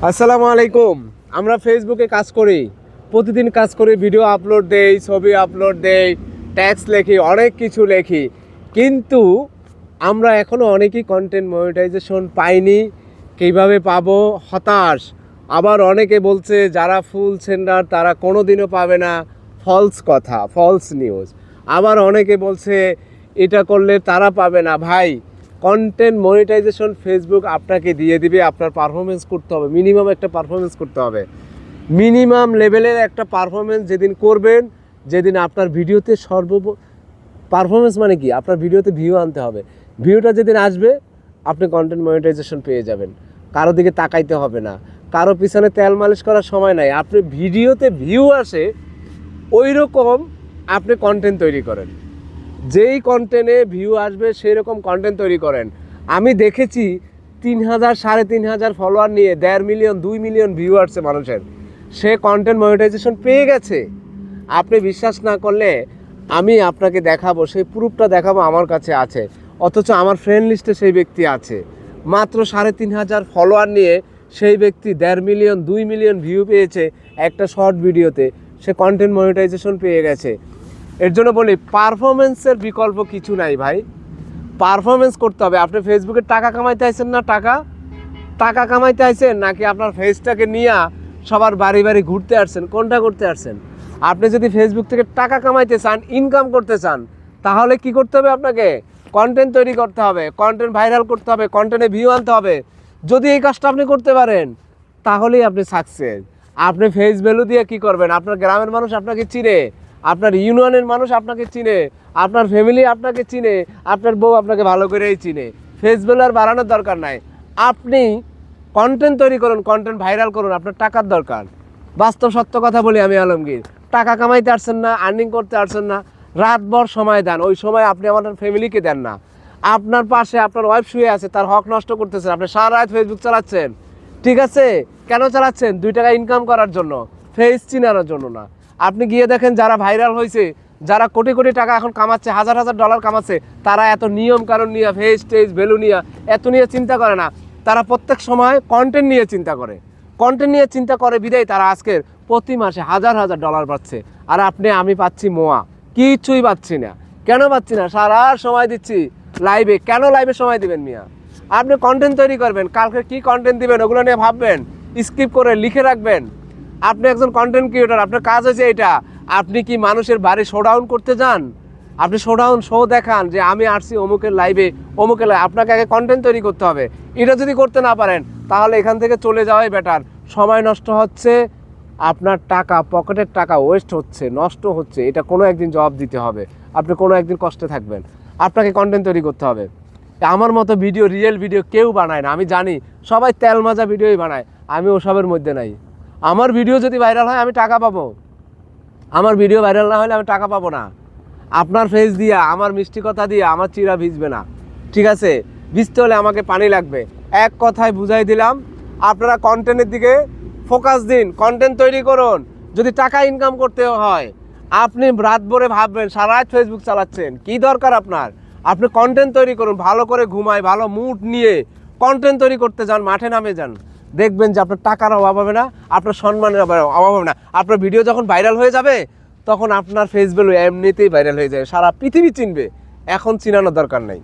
আসসালামু আলাইকুম। আমরা ফেসবুকে কাজ করি, প্রতিদিন কাজ করি, ভিডিও আপলোড দেই, ছবি আপলোড দেই, ট্যাক্স লেখি, অনেক কিছু লেখি, কিন্তু আমরা এখনও অনেকেই কন্টেন্ট মনিটাইজেশন পাইনি। কীভাবে পাবো, হতাশ। আবার অনেকে বলছে যারা ফুল সেন্ডার তারা কোনো দিনও পাবে না, ফলস কথা, ফলস নিউজ। আবার অনেকে বলছে এটা করলে তারা পাবে না। ভাই, কন্টেন্ট মনিটাইজেশন ফেসবুক আপনাকে দিয়ে দিবে, আপনার পারফরমেন্স করতে হবে, মিনিমাম একটা পারফরমেন্স করতে হবে। মিনিমাম লেভেলের একটা পারফরমেন্স যেদিন করবেন, যেদিন আপনার ভিডিওতে পারফরমেন্স মানে কি, আপনার ভিডিওতে ভিউ আনতে হবে। ভিউটা যেদিন আসবে আপনি কন্টেন্ট মনিটাইজেশন পেয়ে যাবেন। কারো দিকে তাকাইতে হবে না, কারো পিছনে তেল মালিশ করার সময় নাই। আপনি ভিডিওতে ভিউ আসে ওই রকম আপনি কন্টেন্ট তৈরি করেন, যেই কন্টেন্টে ভিউ আসবে সেই রকম কন্টেন্ট তৈরি করেন। আমি দেখেছি 3,000 3,500 ফলোয়ার নিয়ে 1.5 মিলিয়ন 2 মিলিয়ন ভিউ আসছে মানুষের, সে কন্টেন্ট মনিটাইজেশন পেয়ে গেছে। আপনি বিশ্বাস না করলে আমি আপনাকে দেখাবো, সেই প্রুফটা দেখাবো, আমার কাছে আছে। অথচ আমার ফ্রেন্ড লিস্টে সেই ব্যক্তি আছে, মাত্র 3,500 ফলোয়ার নিয়ে সেই ব্যক্তি 1.5 মিলিয়ন 2 মিলিয়ন ভিউ পেয়েছে একটা শর্ট ভিডিওতে, সে কন্টেন্ট মনিটাইজেশন পেয়ে গেছে। এর জন্য বলি, পারফরমেন্সের বিকল্প কিছু নাই ভাই, পারফরমেন্স করতে হবে। আপনি ফেসবুকে টাকা কামাইতে আইছেন না, টাকা কামাইতে আইছেন, নাকি আপনার ফেসটাকে নিয়ে সবার বাড়ি বাড়ি ঘুরতে আসছেন? কোনটা করতে আসছেন? আপনি যদি ফেসবুক থেকে টাকা কামাইতে চান, ইনকাম করতে চান, তাহলে কি করতে হবে? আপনাকে কন্টেন্ট তৈরি করতে হবে, কন্টেন্ট ভাইরাল করতে হবে, কন্টেন্টে ভিউ আনতে হবে। যদি এই কাজটা আপনি করতে পারেন তাহলেই আপনি সাকসেস। আপনি ফেস ভ্যালু দিয়ে কি করবেন? আপনার গ্রামের মানুষ আপনাকে চিনে, আপনার ইউনিয়নের মানুষ আপনাকে চিনে, আপনার ফ্যামিলি আপনাকে চিনে, আপনার বউ আপনাকে ভালো করেই চিনে। ফেস ভ্যালু আর বাড়ানোর দরকার নাই। আপনি কন্টেন্ট তৈরি করুন, কন্টেন্ট ভাইরাল করুন, আপনার টাকার দরকার। বাস্তব সত্য কথা বলি আমি আলমগীর, টাকা কামাইতে আসছেন না, আর্নিং করতে আসছেন না, রাতভর সময় দেন, ওই সময় আপনি আমাদের ফ্যামিলিকে দেন না। আপনার পাশে আপনার ওয়াইফ শুয়ে আছে, তার হক নষ্ট করতেছেন, আপনি সারা রাত ফেসবুক চালাচ্ছেন। ঠিক আছে, কেন চালাচ্ছেন? 2 টাকা ইনকাম করার জন্য, ফেস চিনানোর জন্য না। আপনি গিয়ে দেখেন যারা ভাইরাল হয়েছে, যারা কোটি কোটি টাকা এখন কামাচ্ছে, হাজার হাজার ডলার কামাচ্ছে, তারা এত নিয়ম কানুন নিয়ে, ফেস টেজ ভ্যালু নিয়ে, এত নিয়ে চিন্তা করে না। তারা প্রত্যেক সময় কন্টেন্ট নিয়ে চিন্তা করে, বিদায় তারা আজকের প্রতি মাসে হাজার হাজার ডলার পাচ্ছে। আর আমি পাচ্ছি মোয়া, কিছুই পাচ্ছি না। কেন পাচ্ছি না? সারা সময় দিচ্ছি লাইভে। কেন লাইভে সময় দিবেন মিয়া? আপনি কন্টেন্ট তৈরি করবেন, কালকে কি কন্টেন্ট দিবেন ওগুলো নিয়ে ভাববেন, স্কিপ করে লিখে রাখবেন। আপনি একজন কন্টেন্ট ক্রিয়েটর, আপনার কাজ হচ্ছে এটা। আপনি কি মানুষের বাড়ি শোডাউন করতে যান? আপনি শো দেখান যে আমি আসছি অমুকের লাইভে, আপনাকে আগে কন্টেন্ট তৈরি করতে হবে। এটা যদি করতে না পারেন তাহলে এখান থেকে চলে যাওয়াই বেটার। সময় নষ্ট হচ্ছে, আপনার টাকা, পকেটের টাকা ওয়েস্ট হচ্ছে, নষ্ট হচ্ছে। এটা কোনো একদিন জবাব দিতে হবে, আপনি কোনো একদিন কষ্টে থাকবেন। আপনাকে কন্টেন্ট তৈরি করতে হবে। আমার মতো ভিডিও, রিয়েল ভিডিও কেউ বানায় না, আমি জানি। সবাই তেল মাজা ভিডিওই বানায়, আমি ওসবের মধ্যে নাই। আমার ভিডিও যদি ভাইরাল হয় আমি টাকা পাবো, আমার ভিডিও ভাইরাল না হলে আমি টাকা পাবো না। আপনার ফেস দিয়া, আমার মিষ্টি কথা দিয়ে আমার চিরা ভিজবে না। ঠিক আছে, ভিজতে হলে আমাকে পানি লাগবে। এক কথায় বুঝাই দিলাম, আপনারা কন্টেন্টের দিকে ফোকাস দিন, কন্টেন্ট তৈরি করুন। যদি টাকা ইনকাম করতে হয়, আপনি রাত ভরে ভাববেন, সারা রাত ফেসবুক চালাচ্ছেন, কি দরকার আপনার? আপনি কন্টেন্ট তৈরি করুন, ভালো করে ঘুমায়, ভালো মুড নিয়ে কন্টেন্ট তৈরি করতে যান, মাঠে নামে যান। দেখবেন যে আপনার টাকার অভাব হবে না, আপনার সম্মানের অভাব হবে না। আপনার ভিডিও যখন ভাইরাল হয়ে যাবে তখন আপনার ফেস ভ্যালু এমনিতেই ভাইরাল হয়ে যাবে, সারা পৃথিবী চিনবে। এখন চিনানোর দরকার নাই।